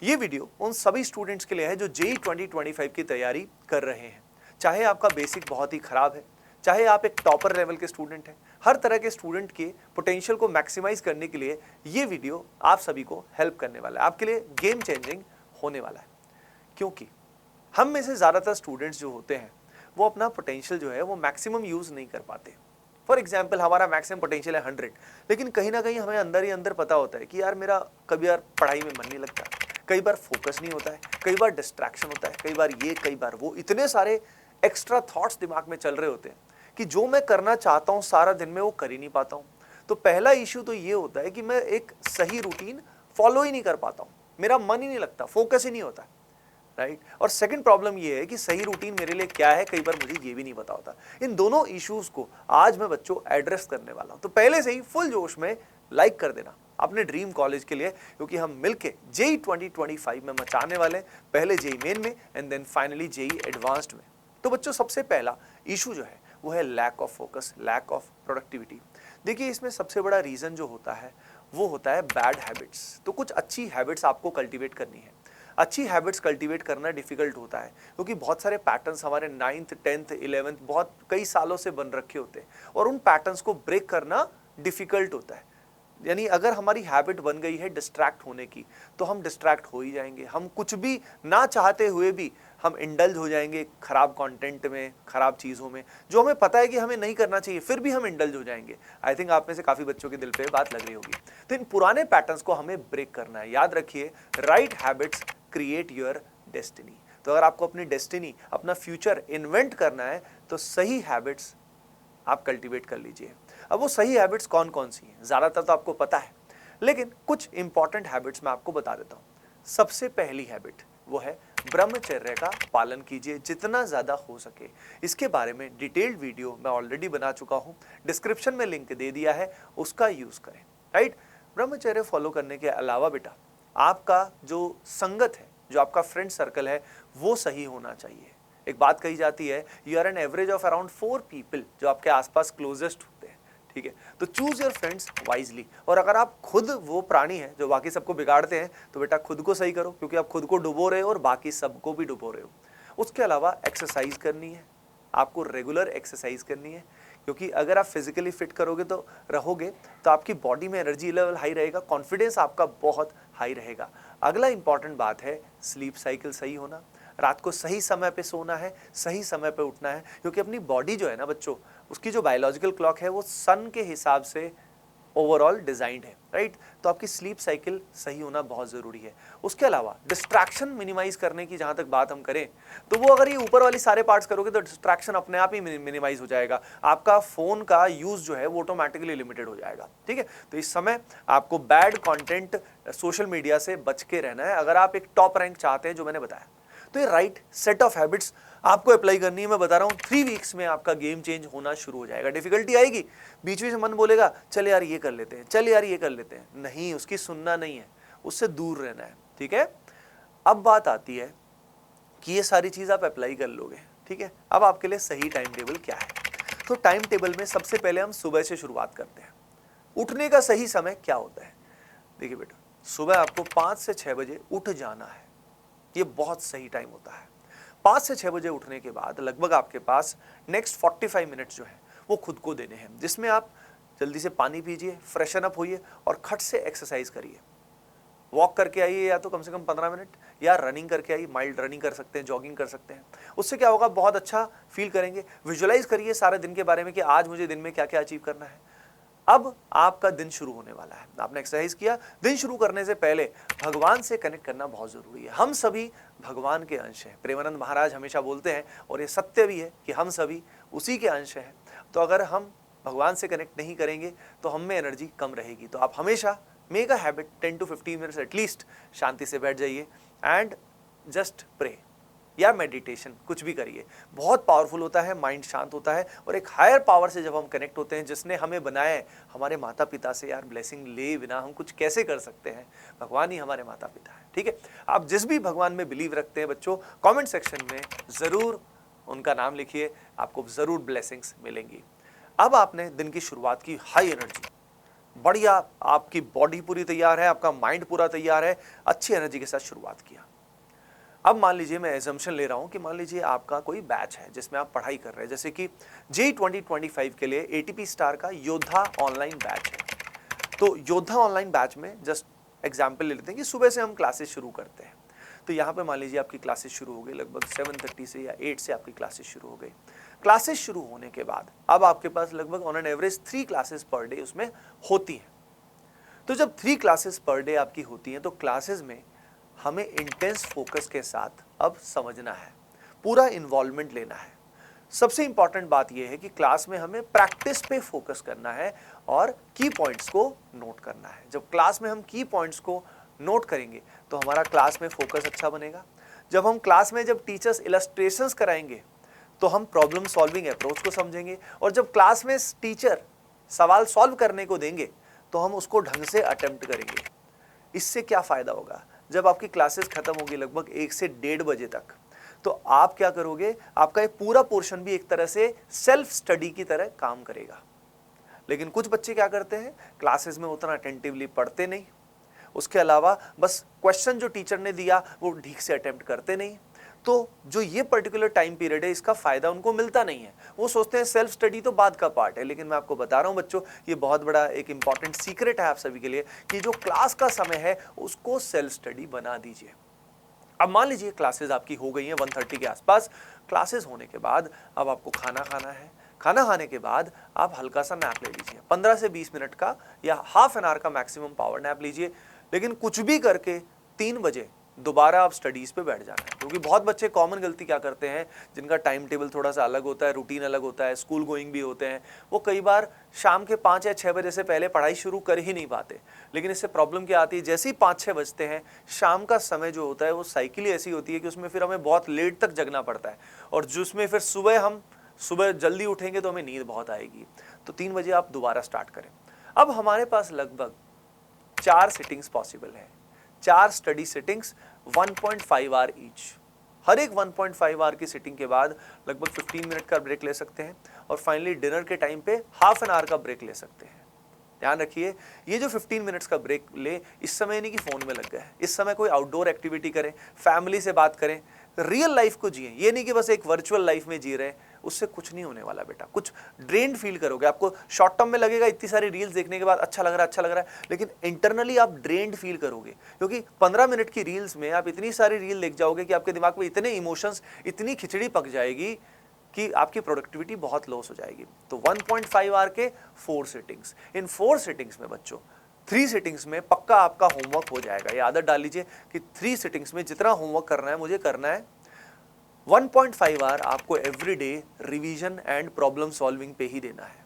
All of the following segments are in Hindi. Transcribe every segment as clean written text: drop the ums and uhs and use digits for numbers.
ये वीडियो उन सभी स्टूडेंट्स के लिए है जो जेईई 2025 की तैयारी कर रहे हैं। चाहे आपका बेसिक बहुत ही खराब है, चाहे आप एक टॉपर लेवल के स्टूडेंट हैं, हर तरह के स्टूडेंट के पोटेंशियल को मैक्सिमाइज करने के लिए ये वीडियो आप सभी को हेल्प करने वाला है, आपके लिए गेम चेंजिंग होने वाला है। क्योंकि हम में से ज़्यादातर स्टूडेंट्स जो होते हैं वो अपना पोटेंशियल जो है वो मैक्सिमम यूज़ नहीं कर पाते। फॉर एग्जाम्पल हमारा मैक्सिमम पोटेंशियल है 100, लेकिन कहीं ना कहीं हमें अंदर ही अंदर पता होता है कि यार मेरा कभी यार पढ़ाई में मन नहीं लगता, कई बार फोकस नहीं होता है, कई बार डिस्ट्रैक्शन होता है, कई बार ये कई बार वो, इतने सारे एक्स्ट्रा थॉट्स दिमाग में चल रहे होते हैं कि जो मैं करना चाहता हूँ सारा दिन में वो कर ही नहीं पाता हूँ। तो पहला इश्यू तो ये होता है कि मैं एक सही रूटीन फॉलो ही नहीं कर पाता हूँ, मेरा मन ही नहीं लगता, फोकस ही नहीं होता, राइट। और सेकंड प्रॉब्लम ये है कि सही रूटीन मेरे लिए क्या है, कई बार मुझे ये भी नहीं पता होता। इन दोनों इश्यूज को आज मैं बच्चों एड्रेस करने वाला हूं। तो पहले से ही फुल जोश में लाइक कर देना अपने ड्रीम कॉलेज के लिए, क्योंकि हम मिलके जेईई 2025 में मचाने वाले, पहले जेईई मेन में and then finally JEE advanced में। तो बच्चों सबसे पहला इशू जो है वो है lack of focus, lack of productivity. देखिए इसमें सबसे बड़ा रीजन जो होता है वो होता है बैड हैबिट्स। तो कुछ अच्छी हैबिट्स आपको कल्टीवेट करनी है। अच्छी हैबिट्स कल्टीवेट करना डिफिकल्ट होता है क्योंकि बहुत सारे पैटर्न्स हमारे 9th 10th 11th बहुत कई सालों से बन रखे होते हैं और उन पैटर्न्स को ब्रेक करना डिफिकल्ट होता है। यानी अगर हमारी हैबिट बन गई है डिस्ट्रैक्ट होने की, तो हम डिस्ट्रैक्ट हो ही जाएंगे। हम कुछ भी ना चाहते हुए भी हम इंडल्ज हो जाएंगे खराब कंटेंट में, खराब चीज़ों में, जो हमें पता है कि हमें नहीं करना चाहिए, फिर भी हम इंडल्ज हो जाएंगे। आई थिंक आप में से काफ़ी बच्चों के दिल पे बात लग रही होगी। तो इन पुराने पैटर्न्स को हमें ब्रेक करना है। याद रखिए, right habits create your destiny. तो अगर आपको अपनी डेस्टिनी, अपना फ्यूचर इन्वेंट करना है तो सही हैबिट्स आप कल्टीवेट कर लीजिए। अब वो सही हैबिट्स कौन कौन सी हैं, ज़्यादातर तो आपको पता है, लेकिन कुछ इंपॉर्टेंट हैबिट्स मैं आपको बता देता हूँ। सबसे पहली हैबिट वो है ब्रह्मचर्य का पालन कीजिए जितना ज़्यादा हो सके। इसके बारे में डिटेल्ड वीडियो मैं ऑलरेडी बना चुका हूँ, डिस्क्रिप्शन में लिंक दे दिया है, उसका यूज़ करें, राइट। ब्रह्मचर्य फॉलो करने के अलावा बेटा आपका जो संगत है, जो आपका फ्रेंड सर्कल है, वो सही होना चाहिए। एक बात कही जाती है, you are an average of around 4 people जो आपके आसपास क्लोजेस्ट होते हैं, ठीक है। तो चूज योर फ्रेंड्स वाइजली। और अगर आप खुद वो प्राणी हैं जो बाकी सबको बिगाड़ते हैं, तो बेटा खुद को सही करो, क्योंकि आप खुद को डुबो रहे हो और बाकी सबको भी डुबो रहे हो। उसके अलावा एक्सरसाइज करनी है, आपको रेगुलर एक्सरसाइज करनी है, क्योंकि अगर आप फिजिकली फिट करोगे तो रहोगे तो आपकी बॉडी में एनर्जी लेवल हाई रहेगा, कॉन्फिडेंस आपका बहुत हाई रहेगा। अगला इंपॉर्टेंट बात है स्लीप साइकिल सही होना। रात को सही समय पे सोना है, सही समय पे उठना है, क्योंकि अपनी बॉडी जो है ना बच्चों, उसकी जो बायोलॉजिकल क्लॉक है वो सन के हिसाब से ओवरऑल डिजाइंड है, राइट। तो आपकी स्लीप साइकिल सही होना बहुत ज़रूरी है। उसके अलावा डिस्ट्रैक्शन मिनिमाइज करने की जहाँ तक बात हम करें, तो वो अगर ये ऊपर वाली सारे पार्ट्स करोगे तो डिस्ट्रैक्शन अपने आप ही मिनिमाइज हो जाएगा। आपका फ़ोन का यूज़ जो है वो ऑटोमेटिकली लिमिटेड हो जाएगा, ठीक है। तो इस समय आपको बैड कॉन्टेंट सोशल मीडिया से बच के रहना है अगर आप एक टॉप रैंक चाहते हैं, जो मैंने बताया। तो ये राइट सेट ऑफ हैबिट्स आपको अप्लाई करनी है। मैं बता रहा हूँ 3 वीक्स में आपका गेम चेंज होना शुरू हो जाएगा। डिफिकल्टी आएगी, बीच बीच में मन बोलेगा चल यार ये कर लेते हैं, चल यार ये कर लेते हैं, नहीं, उसकी सुनना नहीं है, उससे दूर रहना है, ठीक है। अब बात आती है कि ये सारी चीज़ आप अप्लाई कर लोगे, ठीक है। अब आपके लिए सही टाइम टेबल क्या है? तो टाइम टेबल में सबसे पहले हम सुबह से शुरुआत करते हैं। उठने का सही समय क्या होता है? देखिए बेटा, सुबह आपको 5 से 6 बजे उठ जाना है, ये बहुत सही टाइम होता है। 5 से 6 बजे उठने के बाद लगभग आपके पास नेक्स्ट 45 मिनट्स जो है वो खुद को देने हैं, जिसमें आप जल्दी से पानी पीजिए, फ्रेशन अप होइए और खट से एक्सरसाइज करिए। वॉक करके आइए, या तो कम से कम 15 मिनट, या रनिंग करके आइए, माइल्ड रनिंग कर सकते हैं, जॉगिंग कर सकते हैं। उससे क्या होगा, बहुत अच्छा फील करेंगे। विजुअलाइज करिए सारे दिन के बारे में कि आज मुझे दिन में क्या क्या अचीव करना है। अब आपका दिन शुरू होने वाला है, आपने एक्सरसाइज किया। दिन शुरू करने से पहले भगवान से कनेक्ट करना बहुत जरूरी है। हम सभी भगवान के अंश हैं, प्रेमानंद महाराज हमेशा बोलते हैं, और ये सत्य भी है कि हम सभी उसी के अंश हैं। तो अगर हम भगवान से कनेक्ट नहीं करेंगे तो हम में एनर्जी कम रहेगी। तो आप हमेशा make a habit 10 to 15 minutes at least शांति से बैठ जाइए एंड जस्ट प्रे या मेडिटेशन, कुछ भी करिए। बहुत पावरफुल होता है, माइंड शांत होता है, और एक हायर पावर से जब हम कनेक्ट होते हैं, जिसने हमें बनाया है, हमारे माता पिता से यार ब्लेसिंग ले बिना हम कुछ कैसे कर सकते हैं? भगवान ही हमारे माता पिता है, ठीक है। आप जिस भी भगवान में बिलीव रखते हैं बच्चों, कमेंट सेक्शन में ज़रूर उनका नाम लिखिए, आपको ज़रूर ब्लेसिंग्स मिलेंगी। अब आपने दिन की शुरुआत की हाई एनर्जी, बढ़िया, आपकी बॉडी पूरी तैयार है, आपका माइंड पूरा तैयार है, अच्छी एनर्जी के साथ शुरुआत किया। अब मान लीजिए मैं एजम्पशन ले रहा हूं कि मान लीजिए आपका कोई बैच है जिसमें आप पढ़ाई कर रहे हैं, जैसे कि जेईई 2025 के लिए एटीपी स्टार का योद्धा ऑनलाइन बैच है। तो योद्धा ऑनलाइन बैच में जस्ट एग्जाम्पल ले लेते हैं कि सुबह से हम क्लासेस शुरू करते हैं। तो यहाँ पे मान लीजिए आपकी क्लासेस शुरू हो गई लगभग 7:30 से या 8 से आपकी क्लासेस शुरू हो गई। क्लासेस शुरू होने के बाद अब आपके पास लगभग on an average 3 classes per day उसमें होती हैं। तो जब 3 क्लासेस पर डे आपकी होती हैं तो क्लासेस में हमें इंटेंस फोकस के साथ अब समझना है, पूरा इन्वॉल्वमेंट लेना है। सबसे इंपॉर्टेंट बात यह है कि क्लास में हमें प्रैक्टिस पे फोकस करना है और की पॉइंट्स को नोट करना है। जब क्लास में हम की पॉइंट्स को नोट करेंगे तो हमारा क्लास में फोकस अच्छा बनेगा। जब हम क्लास में जब टीचर्स इलस्ट्रेशंस कराएंगे तो हम प्रॉब्लम सॉल्विंग अप्रोच को समझेंगे, और जब क्लास में टीचर सवाल सॉल्व करने को देंगे तो हम उसको ढंग से अटेम्प्ट करेंगे। इससे क्या फायदा होगा, जब आपकी क्लासेस खत्म होगी लगभग 1 से 1:30 बजे तक, तो आप क्या करोगे, आपका ये पूरा पोर्शन भी एक तरह से सेल्फ स्टडी की तरह काम करेगा। लेकिन कुछ बच्चे क्या करते हैं, क्लासेस में उतना अटेंटिवली पढ़ते नहीं, उसके अलावा बस क्वेश्चन जो टीचर ने दिया वो ठीक से अटेम्प्ट करते नहीं। तो जो ये पर्टिकुलर टाइम पीरियड है इसका फायदा उनको मिलता नहीं है। वो सोचते हैं सेल्फ स्टडी तो बाद का पार्ट है, लेकिन मैं आपको बता रहा हूं बच्चों, ये बहुत बड़ा एक इंपॉर्टेंट सीक्रेट है आप सभी के लिए कि जो क्लास का समय है उसको सेल्फ स्टडी बना दीजिए। अब मान लीजिए क्लासेस आपकी हो गई हैं 1:30 के आसपास। क्लासेस होने के बाद अब आपको खाना खाना है। खाना खाने के बाद आप हल्का सा नैप ले लीजिए, 15 से 20 मिनट का या हाफ एन आवर का मैक्सिमम पावर नैप लीजिए। लेकिन कुछ भी करके 3 बजे दोबारा आप स्टडीज पे बैठ जाना है, क्योंकि बहुत बच्चे कॉमन गलती क्या करते हैं, जिनका टाइम टेबल थोड़ा सा अलग होता है, रूटीन अलग होता है, स्कूल गोइंग भी होते हैं, वो कई बार शाम के 5 या 6 बजे से पहले पढ़ाई शुरू कर ही नहीं पाते। लेकिन इससे प्रॉब्लम क्या आती है, जैसे ही 5-6 बजते हैं शाम का समय जो होता है वो साइकिल ही ऐसी होती है कि उसमें फिर हमें बहुत लेट तक जगना पड़ता है, और जिसमें फिर सुबह जल्दी उठेंगे तो हमें नींद बहुत आएगी। तो 3 बजे आप दोबारा स्टार्ट करें। अब हमारे पास लगभग 4 सिटिंग्स पॉसिबल है, 4 स्टडी सिटिंग्स 1.5 आवर ईच। हर एक 1.5 आवर की सिटिंग के बाद लगभग 15 मिनट का ब्रेक ले सकते हैं, और फाइनली डिनर के टाइम पे हाफ एन आवर का ब्रेक ले सकते हैं। ध्यान रखिए, ये जो 15 मिनट्स का ब्रेक ले, इस समय नहीं कि फोन में लग गए, इस समय कोई आउटडोर एक्टिविटी करें, फैमिली से बात करें, रियल लाइफ को जिए। ये नहीं कि बस एक वर्चुअल लाइफ में जी रहे हैं, उससे कुछ नहीं होने वाला बेटा। कुछ ड्रेन्ड फील करोगे, आपको शॉर्ट टर्म में लगेगा इतनी सारी रील्स देखने के बाद अच्छा लग रहा है, लेकिन इंटरनली आप ड्रेन्ड फील करोगे, क्योंकि 15 मिनट की रील्स में आप इतनी सारी रील देख जाओगे कि आपके दिमाग में इतने इमोशंस, इतनी खिचड़ी पक जाएगी कि आपकी प्रोडक्टिविटी बहुत लॉस हो जाएगी। तो 1.5 आवर के 4 सिटिंग्स, इन 4 सिटिंग्स में बच्चों 3 सिटिंग्स में पक्का आपका होमवर्क हो जाएगा। ये आदत डाल लीजिए कि 3 सिटिंग्स में जितना होमवर्क करना है मुझे करना है। 1.5 आवर आपको everyday revision and problem solving पे ही देना है।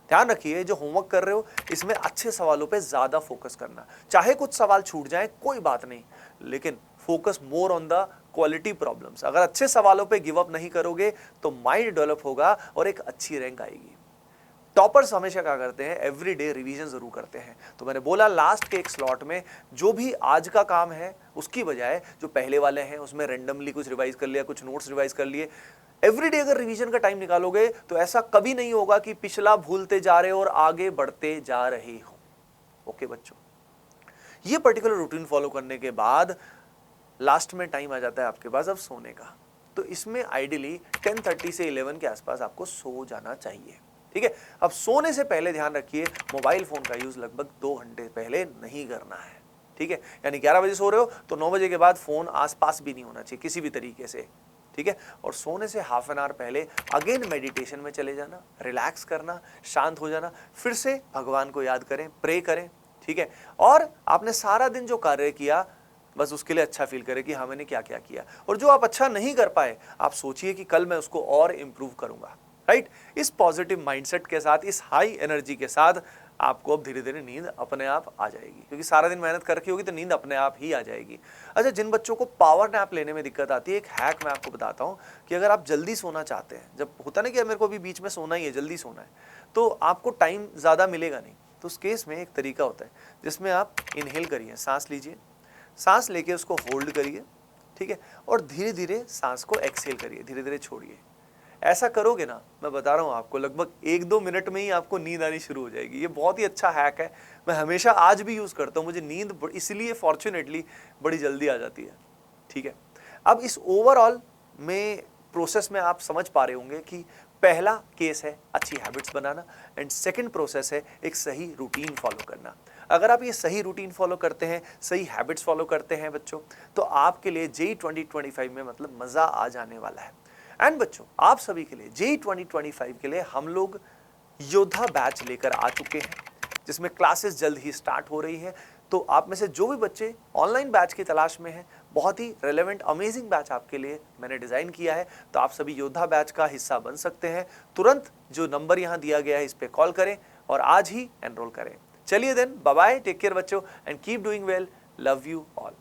ध्यान रखिए, जो होमवर्क कर रहे हो इसमें अच्छे सवालों पे ज्यादा फोकस करना। चाहे कुछ सवाल छूट जाए कोई बात नहीं, लेकिन focus more on the quality problems. अगर अच्छे सवालों पे गिव अप नहीं करोगे तो माइंड डेवलप होगा और एक अच्छी रैंक आएगी। टॉपर्स हमेशा क्या करते हैं, एवरीडे रिवीजन जरूर करते हैं। तो मैंने बोला लास्ट के एक स्लॉट में जो भी आज का काम है उसकी बजाय जो पहले वाले हैं उसमें रैंडमली कुछ रिवाइज कर लिया, कुछ नोट्स रिवाइज कर लिए। एवरीडे अगर रिवीजन का टाइम निकालोगे तो ऐसा कभी नहीं होगा कि पिछला भूलते जा रहे हो और आगे बढ़ते जा रहे हो। ओके बच्चों, ये पर्टिकुलर रूटीन फॉलो करने के बाद लास्ट में टाइम आ जाता है आपके पास अब सोने का। तो इसमें आइडियली 10:30 से 11 के आसपास आपको सो जाना चाहिए। ठीक है, अब सोने से पहले ध्यान रखिए मोबाइल फोन का यूज लगभग 2 घंटे पहले नहीं करना है। ठीक है, यानी 11 बजे सो रहे हो तो 9 बजे के बाद फोन आसपास भी नहीं होना चाहिए किसी भी तरीके से। ठीक है, और सोने से हाफ एन आवर पहले अगेन मेडिटेशन में चले जाना, रिलैक्स करना, शांत हो जाना, फिर से भगवान को याद करें, प्रे करें। ठीक है, और आपने सारा दिन जो कार्य किया बस उसके लिए अच्छा फील करें कि हाँ मैंने क्या क्या किया, और जो आप अच्छा नहीं कर पाए आप सोचिए कि कल मैं उसको और इंप्रूव करूंगा। राइट, इस पॉजिटिव माइंडसेट के साथ, इस हाई एनर्जी के साथ आपको अब धीरे धीरे नींद अपने आप आ जाएगी, क्योंकि सारा दिन मेहनत कर रखी होगी तो नींद अपने आप ही आ जाएगी। अच्छा, जिन बच्चों को पावर नैप लेने में दिक्कत आती है, एक हैक मैं आपको बताता हूँ कि अगर आप जल्दी सोना चाहते हैं, जब होता ना कि मेरे को भी बीच में सोना ही है, जल्दी सोना है, तो आपको टाइम ज़्यादा मिलेगा नहीं। तो उस केस में एक तरीका होता है जिसमें आप इनहेल करिए, सांस लीजिए, सांस लेके उसको होल्ड करिए। ठीक है, और धीरे धीरे सांस को एक्सहेल करिए, धीरे धीरे छोड़िए। ऐसा करोगे ना, मैं बता रहा हूँ आपको, लगभग 1-2 मिनट में ही आपको नींद आनी शुरू हो जाएगी। ये बहुत ही अच्छा हैक है, मैं हमेशा आज भी यूज़ करता हूँ। मुझे नींद इसलिए फॉर्चुनेटली बड़ी जल्दी आ जाती है। ठीक है, अब इस ओवरऑल में प्रोसेस में आप समझ पा रहे होंगे कि पहला केस है अच्छी habits banana and second process है एक सही रूटीन फॉलो करना। अगर आप ये सही रूटीन फॉलो करते हैं, सही हैबिट्स फॉलो करते हैं बच्चों, तो आपके लिए जेईई 2025 में मतलब मज़ा आ जाने वाला है। एंड बच्चों, आप सभी के लिए जेईई 2025 के लिए हम लोग योद्धा बैच लेकर आ चुके हैं, जिसमें क्लासेस जल्द ही स्टार्ट हो रही हैं। तो आप में से जो भी बच्चे ऑनलाइन बैच की तलाश में हैं, बहुत ही रेलेवेंट अमेजिंग बैच आपके लिए मैंने डिज़ाइन किया है। तो आप सभी योद्धा बैच का हिस्सा बन सकते हैं। तुरंत जो नंबर यहाँ दिया गया है इस पर कॉल करें और आज ही एनरोल करें। चलिए then, bye bye, take care बच्चों and keep doing well, love you all.